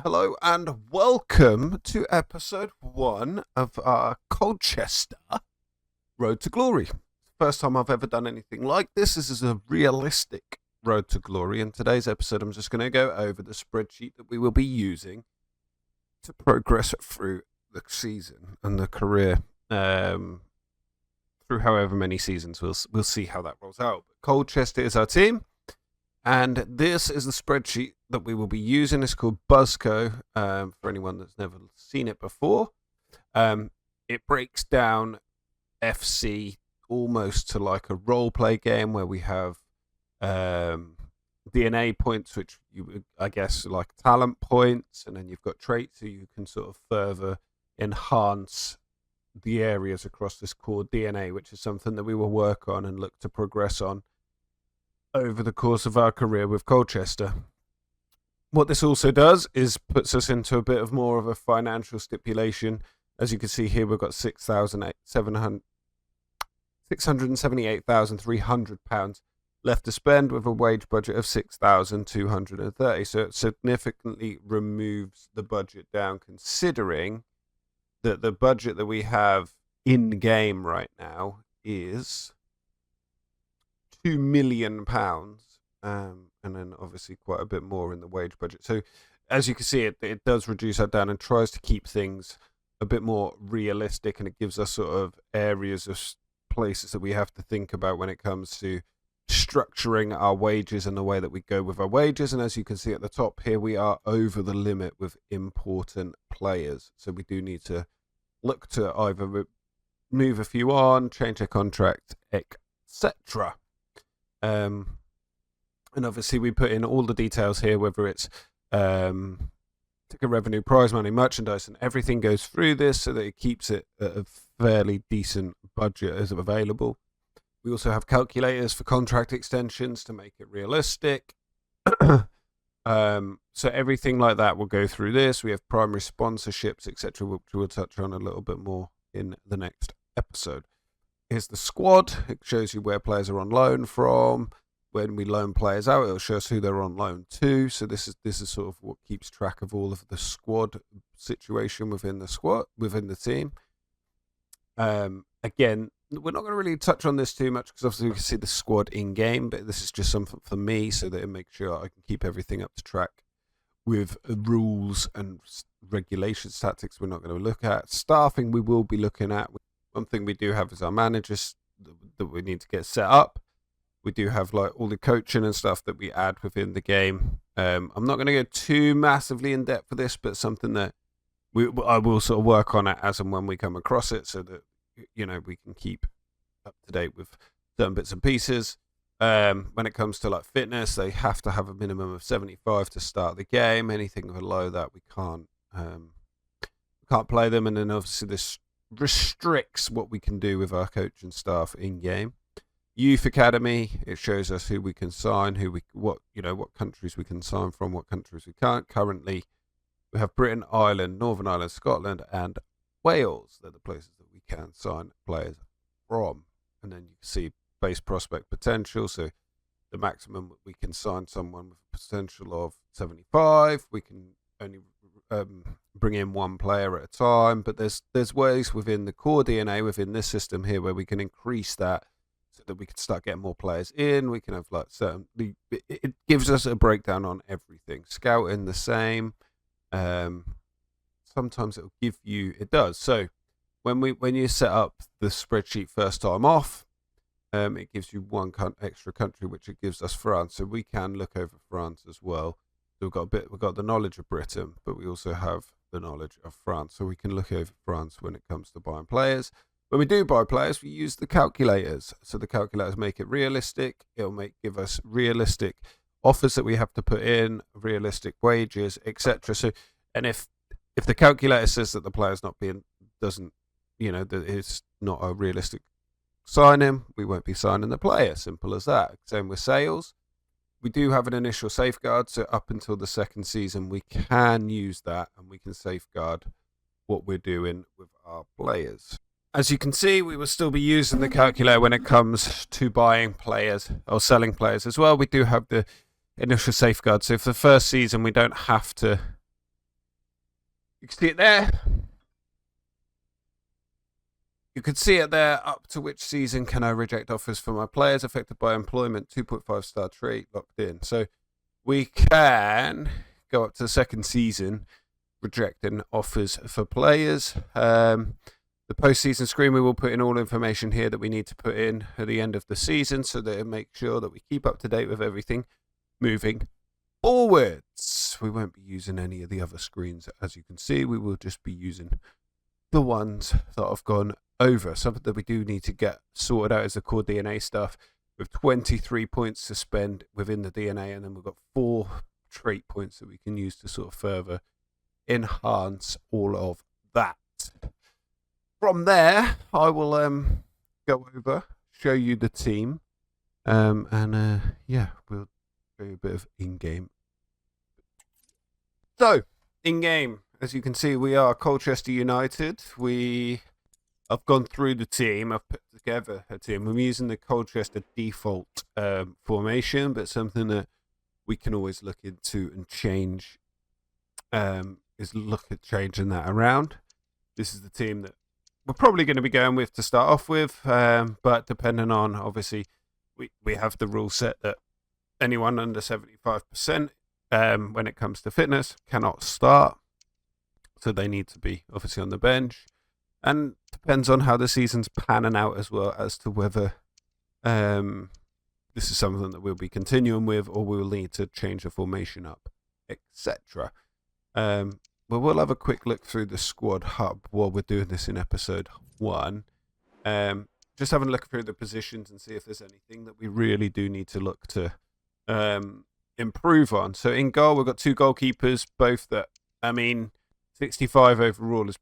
Hello and welcome to episode 1 of our Colchester Road to Glory. First time I've ever done anything like this. This is a realistic Road to Glory. In today's episode, I'm just going to go over the spreadsheet that we will be using to progress through the season and the career. Through however many seasons, we'll see how that rolls out. But Colchester is our team. And this is the spreadsheet that we will be using. It's called Buzzko, for anyone that's never seen it before. It breaks down FC almost to like a role-play game where we have DNA points, which I guess like talent points, and then you've got traits so you can sort of further enhance the areas across this core DNA, which is something that we will work on and look to progress on over the course of our career with Colchester. What this also does is puts us into a bit of more of a financial stipulation. As you can see here, we've got £678,300 left to spend with a wage budget of £6,230. So it significantly removes the budget down, considering that the budget that we have in game right now is £2 million, and then obviously quite a bit more in the wage budget. So as you can see, it does reduce that down and tries to keep things a bit more realistic, and it gives us sort of areas of places that we have to think about when it comes to structuring our wages and the way that we go with our wages. And as you can see at the top here, we are over the limit with important players, so we do need to look to either move a few on, change their contract, etc. And obviously we put in all the details here, whether it's ticket revenue, prize money, merchandise, and everything goes through this so that it keeps it at a fairly decent budget as available. We also have calculators for contract extensions to make it realistic. So everything like that will go through this. We have primary sponsorships, etc., which we'll touch on a little bit more in the next episode. Here's the squad. It shows you where players are on loan from. When we loan players out, it'll show us who they're on loan to. So this is sort of what keeps track of all of the squad situation within the team. Again, we're not going to really touch on this too much because obviously we can see the squad in game, but this is just something for me so that it makes sure I can keep everything up to track with rules and regulations. Tactics we're not going to look at. Staffing we will be looking at. One thing we do have is our managers that we need to get set up. We do have like all the coaching and stuff that we add within the game. I'm not going to go too massively in depth for this, but something that I will sort of work on it as and when we come across it, so that we can keep up to date with certain bits and pieces. When it comes to like fitness, they have to have a minimum of 75 to start the game. Anything below that, we can't play them, and then obviously this restricts what we can do with our coach and staff in game. Youth Academy, it shows us who we can sign, what countries we can sign from, what countries we can't. Currently, we have Britain, Ireland, Northern Ireland, Scotland, and Wales. They're the places that we can sign players from. And then you can see base prospect potential. So the maximum we can sign someone with a potential of 75. We can only bring in one player at a time, but there's ways within the core DNA within this system here where we can increase that so that we can start getting more players in. We can have like it gives us a breakdown on everything. Scouting the same. Sometimes it does. So when you set up the spreadsheet first time off, it gives you one extra country, which it gives us France. So we can look over France as well. So we've got the knowledge of Britain, but we also have the knowledge of France. So we can look over France when it comes to buying players. When we do buy players, we use the calculators. So the calculators make it realistic. It'll give us realistic offers that we have to put in, realistic wages, etc. So, and if the calculator says that the player's that it's not a realistic signing, we won't be signing the player. Simple as that. Same with sales. We do have an initial safeguard, so up until the second season, we can use that and we can safeguard what we're doing with our players. As you can see, we will still be using the calculator when it comes to buying players or selling players as well. We do have the initial safeguard, so for the first season, we don't have to You can see it there. You can see it there. Up to which season can I reject offers for my players affected by employment? 2.5-star trait locked in. So we can go up to the second season rejecting offers for players. The postseason screen, we will put in all information here that we need to put in at the end of the season so that it makes sure that we keep up to date with everything moving forwards. We won't be using any of the other screens, as you can see. We will just be using the ones that have gone over. Something that we do need to get sorted out is the core DNA stuff, with 23 points to spend within the DNA, and then we've got 4 trait points that we can use to sort of further enhance all of that. From there, I will go over, show you the team, and we'll show you a bit of in-game. So, in-game, as you can see, we are Colchester United. We have gone through the team. I've put together a team. I'm using the Colchester default formation, but something that we can always look into and change is look at changing that around. This is the team that we're probably going to be going with to start off with, but depending on, obviously, we have the rule set that anyone under 75% when it comes to fitness cannot start, so they need to be obviously on the bench, and depends on how the season's panning out as well as to whether this is something that we'll be continuing with or we'll need to change the formation up, etc. Well, we'll have a quick look through the squad hub while we're doing this in episode 1. Just having a look through the positions and see if there's anything that we really do need to look to improve on. So in goal, we've got 2 goalkeepers, both that, 65 overall is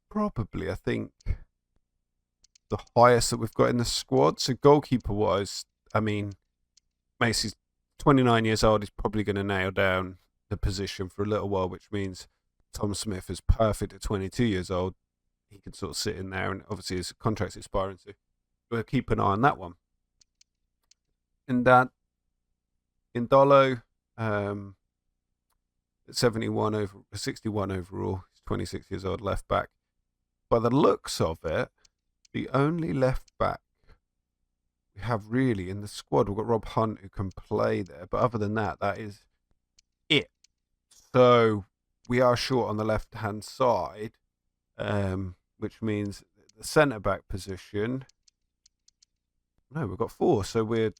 probably, I think, the highest that we've got in the squad. So goalkeeper-wise, Macy's 29 years old. He's probably going to nail down the position for a little while, which means Tom Smith is perfect at 22 years old. He can sort of sit in there, and obviously his contract's expiring, so we'll keep an eye on that one. In that, in Dolo, 61 overall. He's 26 years old, left back. By the looks of it, the only left back we have really in the squad, we've got Rob Hunt who can play there, but other than that, that is it. So we are short on the left-hand side, which means the centre-back position. No, we've got 4, so we've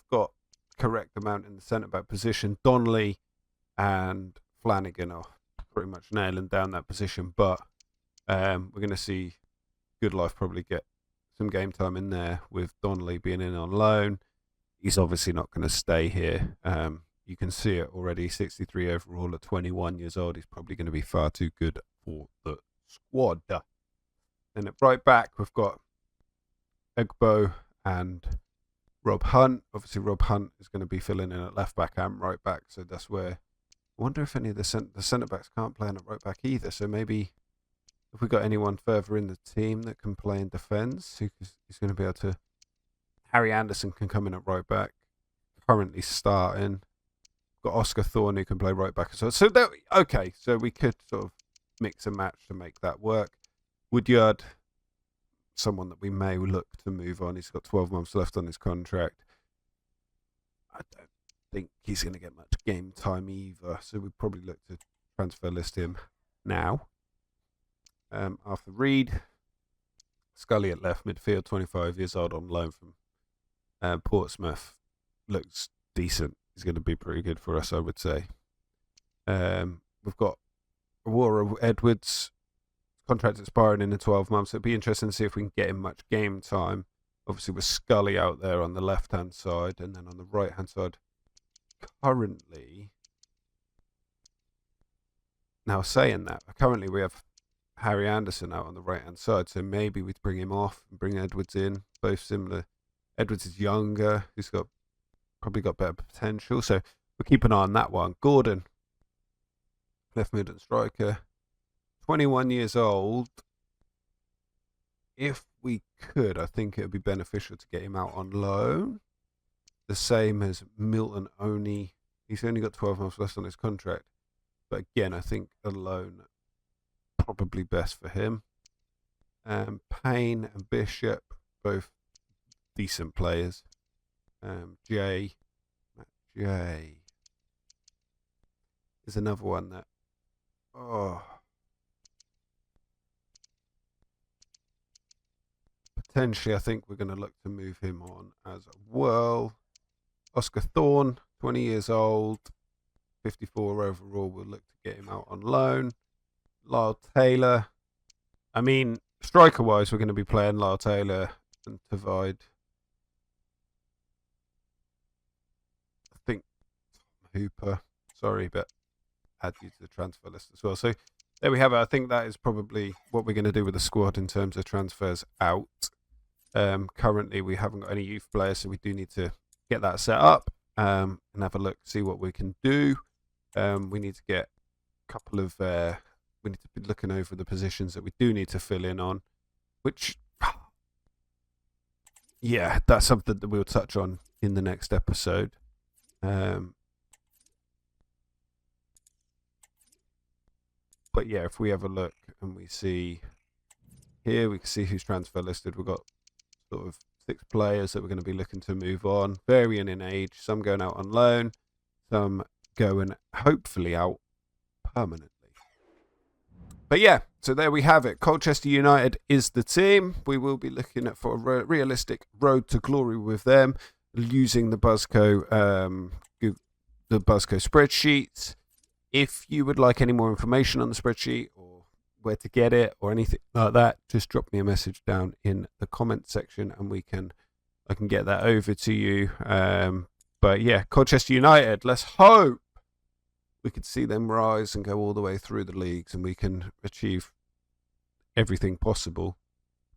got correct amount in the centre-back position. Donnelly and Flanagan are pretty much nailing down that position, but we're going to see Goodlife probably get some game time in there with Donnelly being in on loan. He's obviously not going to stay here. You can see it already, 63 overall at 21 years old. He's probably going to be far too good for the squad. And at right back, we've got Egbo and Rob Hunt. Obviously, Rob Hunt is going to be filling in at left back and right back, so that's where I wonder if any of the centre backs can't play in at right back either. So maybe if we got anyone further in the team that can play in defence, he's going to be able to. Harry Anderson can come in at right back, currently starting. Got Oscar Thorne who can play right back as well. So okay, so we could sort of mix and match to make that work. Woodyard, someone that we may look to move on. He's got 12 months left on his contract. I don't think he's going to get much game time either, so we'd probably look to transfer list him now. Arthur Reed, Scully at left midfield, 25 years old on loan from Portsmouth. Looks decent. He's going to be pretty good for us, I would say. We've got Aurora Edwards, contract expiring in the 12 months. It'd be interesting to see if we can get him much game time. Obviously, with Scully out there on the left-hand side, and then on the right-hand side, currently, now saying that, currently we have Harry Anderson out on the right-hand side, so maybe we'd bring him off and bring Edwards in, both similar. Edwards is younger, he's probably got better potential, so we'll keep an eye on that one. Gordon, left mid and striker, 21 years old. If we could, I think it would be beneficial to get him out on loan. The same as Milton Oni. He's only got 12 months left on his contract. But again, I think a loan probably best for him. Payne and Bishop, both decent players. Jay is another one that, potentially I think we're going to look to move him on as well. Oscar Thorne, 20 years old, 54 overall. We'll look to get him out on loan. Lyle Taylor. I mean, striker-wise, we're going to be playing Lyle Taylor and Tavide. I think Tom Hooper. Sorry, but add you to the transfer list as well. So there we have it. I think that is probably what we're going to do with the squad in terms of transfers out. Currently, we haven't got any youth players, so we do need to get that set up and have a look, see what we can do. We need to get a couple of... we need to be looking over the positions that we do need to fill in on, which... yeah, that's something that we'll touch on in the next episode. But yeah, if we have a look and we see here, we can see who's transfer listed. We've got sort of 6 players that we're going to be looking to move on, varying in age, some going out on loan, some going hopefully out permanently. But yeah, so there we have it. Colchester United is the team. We will be looking at for a realistic road to glory with them, using the Buzzko spreadsheets. If you would like any more information on the spreadsheet or where to get it or anything like that, just drop me a message down in the comment section and I can get that over to you. But yeah, Colchester United, let's hope we could see them rise and go all the way through the leagues and we can achieve everything possible.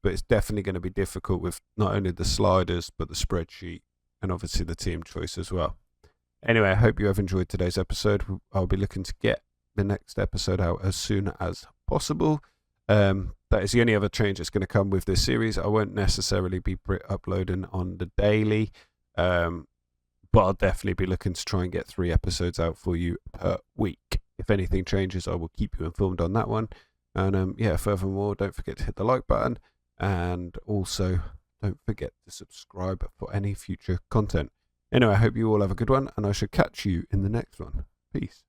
But it's definitely going to be difficult with not only the sliders, but the spreadsheet and obviously the team choice as well. Anyway, I hope you have enjoyed today's episode. I'll be looking to get the next episode out as soon as possible. That is the only other change that's going to come with this series. I won't necessarily be uploading on the daily, but I'll definitely be looking to try and get 3 episodes out for you per week. If anything changes, I will keep you informed on that one. And yeah, furthermore, don't forget to hit the like button, and also don't forget to subscribe for any future content. Anyway, I hope you all have a good one, and I shall catch you in the next one. Peace.